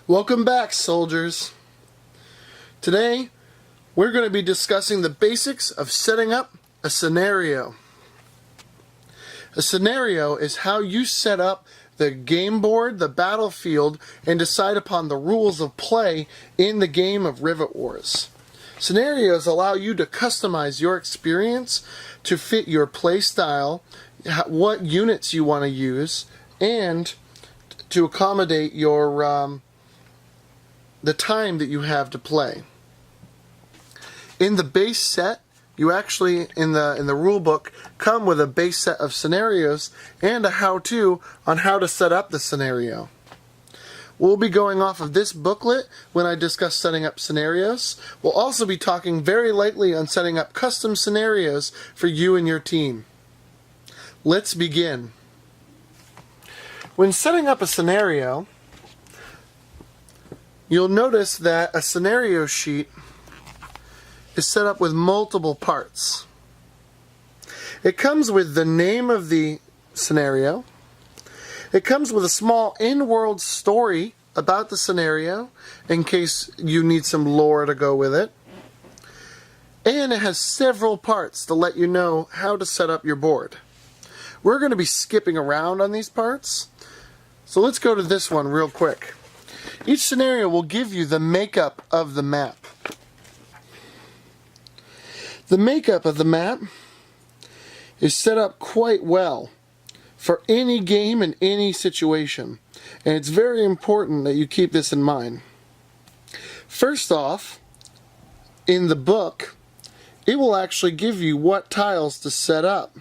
Welcome back, soldiers. Today, we're going to be discussing the basics of setting up a scenario. A scenario is how you set up the game board, the battlefield, and decide upon the rules of play in the game of Rivet Wars. Scenarios allow you to customize your experience to fit your play style, what units you want to use, and to accommodate your the time that you have to play. In the base set, you actually, in the rule book, come with a base set of scenarios and a how-to on how to set up the scenario. We'll be going off of this booklet when I discuss setting up scenarios. We'll also be talking very lightly on setting up custom scenarios for you and your team. Let's begin. When setting up a scenario, you'll notice that a scenario sheet is set up with multiple parts. It comes with the name of the scenario. It comes with a small in-world story about the scenario in case you need some lore to go with it. And it has several parts to let you know how to set up your board. We're going to be skipping around on these parts, so let's go to this one real quick. Each scenario will give you the makeup of the map. The makeup of the map is set up quite well for any game and any situation, and it's very important that you keep this in mind. First off, in the book, it will actually give you what tiles to set up.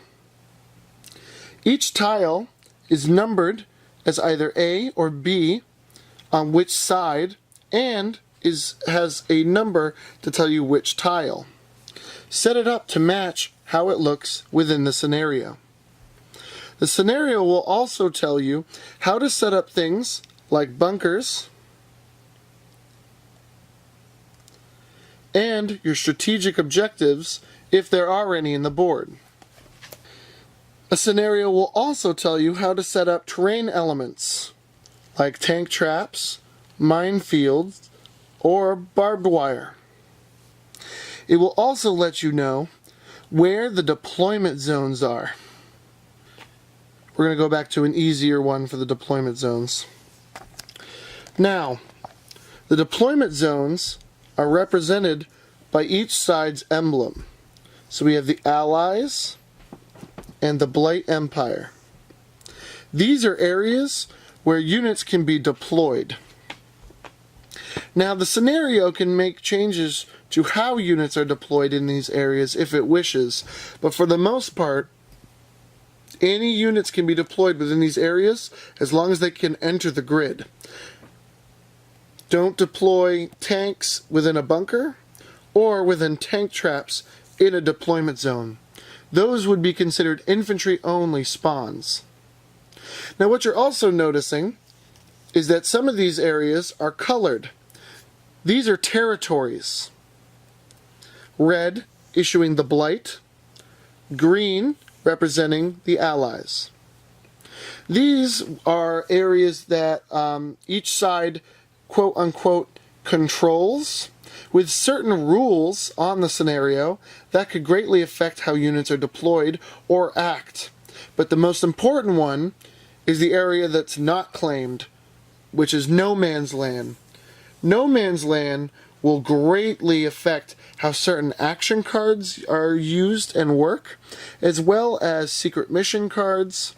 Each tile is numbered as either A or B on which side, and has a number to tell you which tile. Set it up to match how it looks within the scenario. The scenario will also tell you how to set up things like bunkers and your strategic objectives if there are any in the board. A scenario will also tell you how to set up terrain elements like tank traps, minefields, or barbed wire. It will also let you know where the deployment zones are. We're going to go back to an easier one for the deployment zones. Now, the deployment zones are represented by each side's emblem. So we have the Allies and the Blight Empire. These are areas where units can be deployed. Now, the scenario can make changes to how units are deployed in these areas if it wishes, but for the most part, any units can be deployed within these areas as long as they can enter the grid. Don't deploy tanks within a bunker or within tank traps in a deployment zone. Those would be considered infantry-only spawns. Now, what you're also noticing is that some of these areas are colored. These are territories. Red issuing the Blight, green representing the Allies. These are areas that each side, quote-unquote, controls, with certain rules on the scenario that could greatly affect how units are deployed or act. But the most important one is the area that's not claimed, which is no man's land. No man's land will greatly affect how certain action cards are used and work, as well as secret mission cards.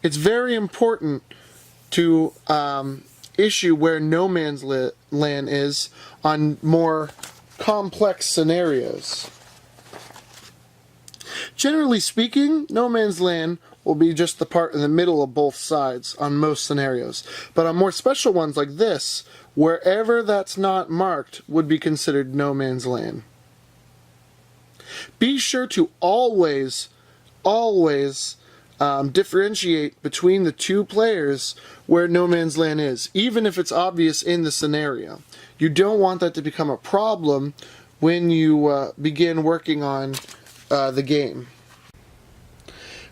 It's very important to issue where no man's land is on more complex scenarios. Generally speaking, no man's land will be just the part in the middle of both sides on most scenarios. But on more special ones like this, wherever that's not marked would be considered no man's land. Be sure to always differentiate between the two players where no man's land is, even if it's obvious in the scenario. You don't want that to become a problem when you begin working on the game.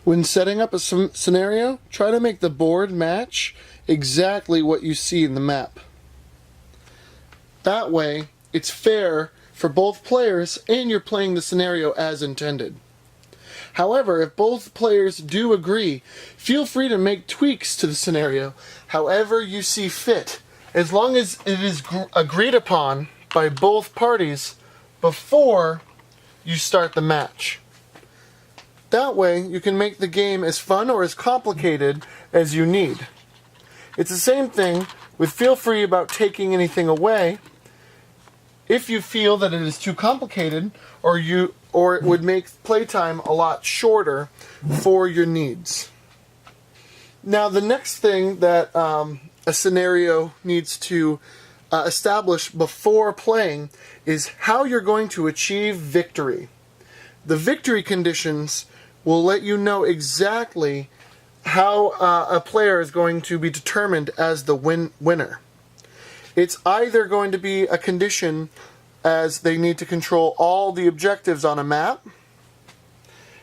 When setting up a scenario, try to make the board match exactly what you see in the map. That way, it's fair for both players and you're playing the scenario as intended. However, if both players do agree, feel free to make tweaks to the scenario however you see fit, as long as it is agreed upon by both parties before you start the match. That way, you can make the game as fun or as complicated as you need. It's the same thing with feel free about taking anything away if you feel that it is too complicated or it would make playtime a lot shorter for your needs. Now, the next thing that a scenario needs to establish before playing is how you're going to achieve victory. The victory conditions will let you know exactly how a player is going to be determined as the winner. It's either going to be a condition as they need to control all the objectives on a map,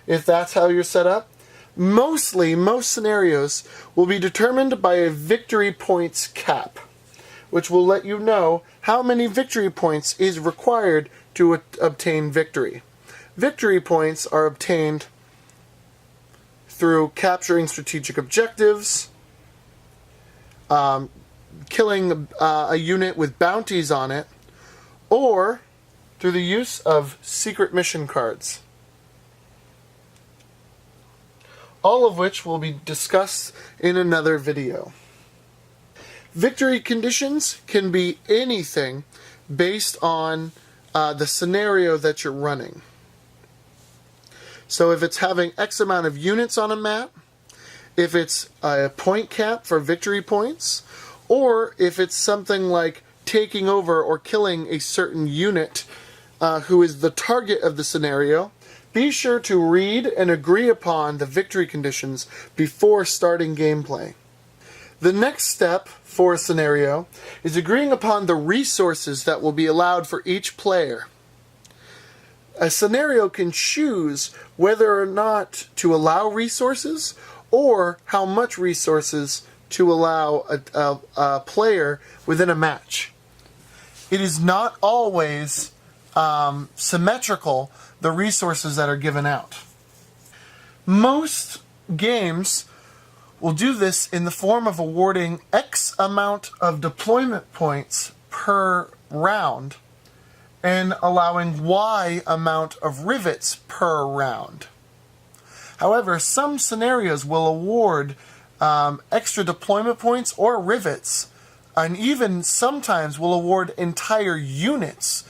if that's how you're set up. Most scenarios will be determined by a victory points cap, which will let you know how many victory points is required to obtain victory. Victory points are obtained through capturing strategic objectives, killing a unit with bounties on it, or through the use of secret mission cards. All of which will be discussed in another video. Victory conditions can be anything based on the scenario that you're running. So if it's having X amount of units on a map, if it's a point cap for victory points, or if it's something like taking over or killing a certain unit who is the target of the scenario, be sure to read and agree upon the victory conditions before starting gameplay. The next step for a scenario is agreeing upon the resources that will be allowed for each player. A scenario can choose whether or not to allow resources or how much resources to allow a player within a match. It is not always symmetrical, the resources that are given out. Most games will do this in the form of awarding X amount of deployment points per round and allowing Y amount of rivets per round. However, some scenarios will award extra deployment points or rivets, and even sometimes will award entire units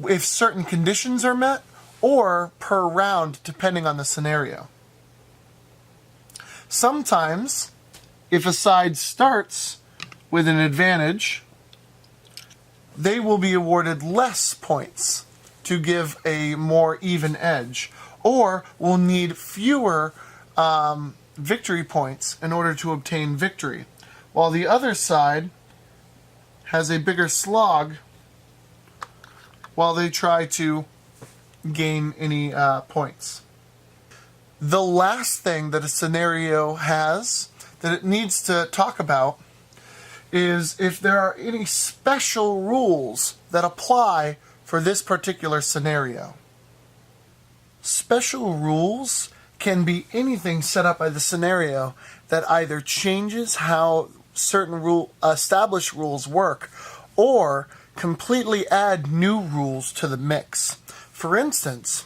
if certain conditions are met, or per round depending on the scenario. Sometimes, if a side starts with an advantage, they will be awarded less points to give a more even edge, or will need fewer victory points in order to obtain victory, while the other side has a bigger slog while they try to gain any points. The last thing that a scenario has that it needs to talk about is if there are any special rules that apply for this particular scenario. Special rules can be anything set up by the scenario that either changes how certain established rules work or completely add new rules to the mix. For instance,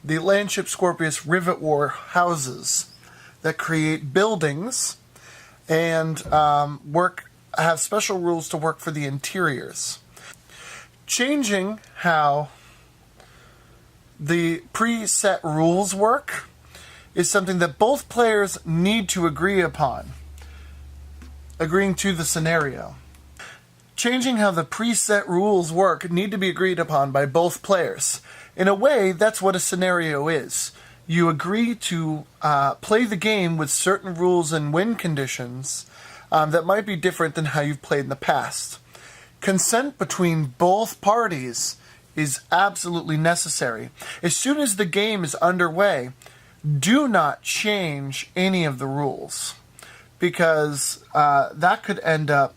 the Landship Scorpios Rivet War houses that create buildings and have special rules to work for the interiors. Changing how the preset rules work is something that both players need to agree upon, agreeing to the scenario. Changing how the preset rules work need to be agreed upon by both players. In a way, that's what a scenario is. You agree to play the game with certain rules and win conditions that might be different than how you've played in the past. Consent between both parties is absolutely necessary. As soon as the game is underway, do not change any of the rules. because that could end up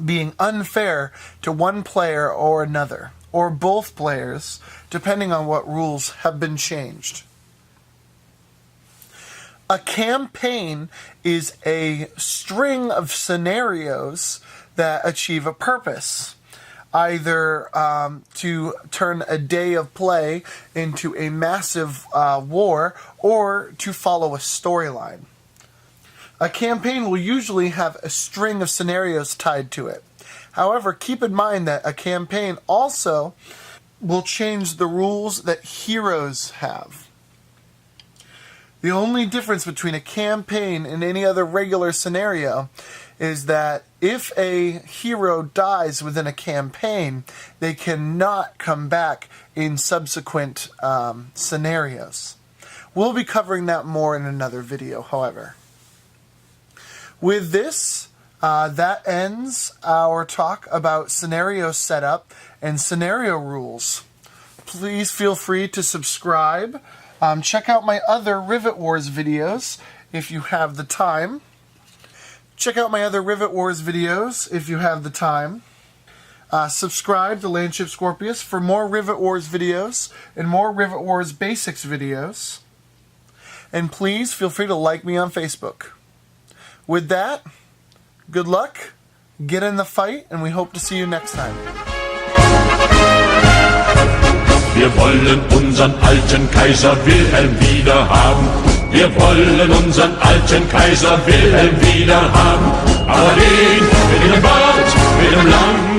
being unfair to one player or another, or both players, depending on what rules have been changed. A campaign is a string of scenarios that achieve a purpose, either to turn a day of play into a massive war, or to follow a storyline. A campaign will usually have a string of scenarios tied to it. However, keep in mind that a campaign also will change the rules that heroes have. The only difference between a campaign and any other regular scenario is that if a hero dies within a campaign, they cannot come back in subsequent scenarios. We'll be covering that more in another video, however. With this, that ends our talk about scenario setup and scenario rules. Please feel free to subscribe. Check out my other Rivet Wars videos if you have the time. Subscribe to Landship Scorpios for more Rivet Wars videos and more Rivet Wars Basics videos. And please feel free to like me on Facebook. With that, good luck, get in the fight, and we hope to see you next time. Wir wollen unseren alten Kaiser Wilhelm wieder haben. Wir wollen unseren alten Kaiser Wilhelm wieder haben. Aber den mit dem Bart, mit dem langen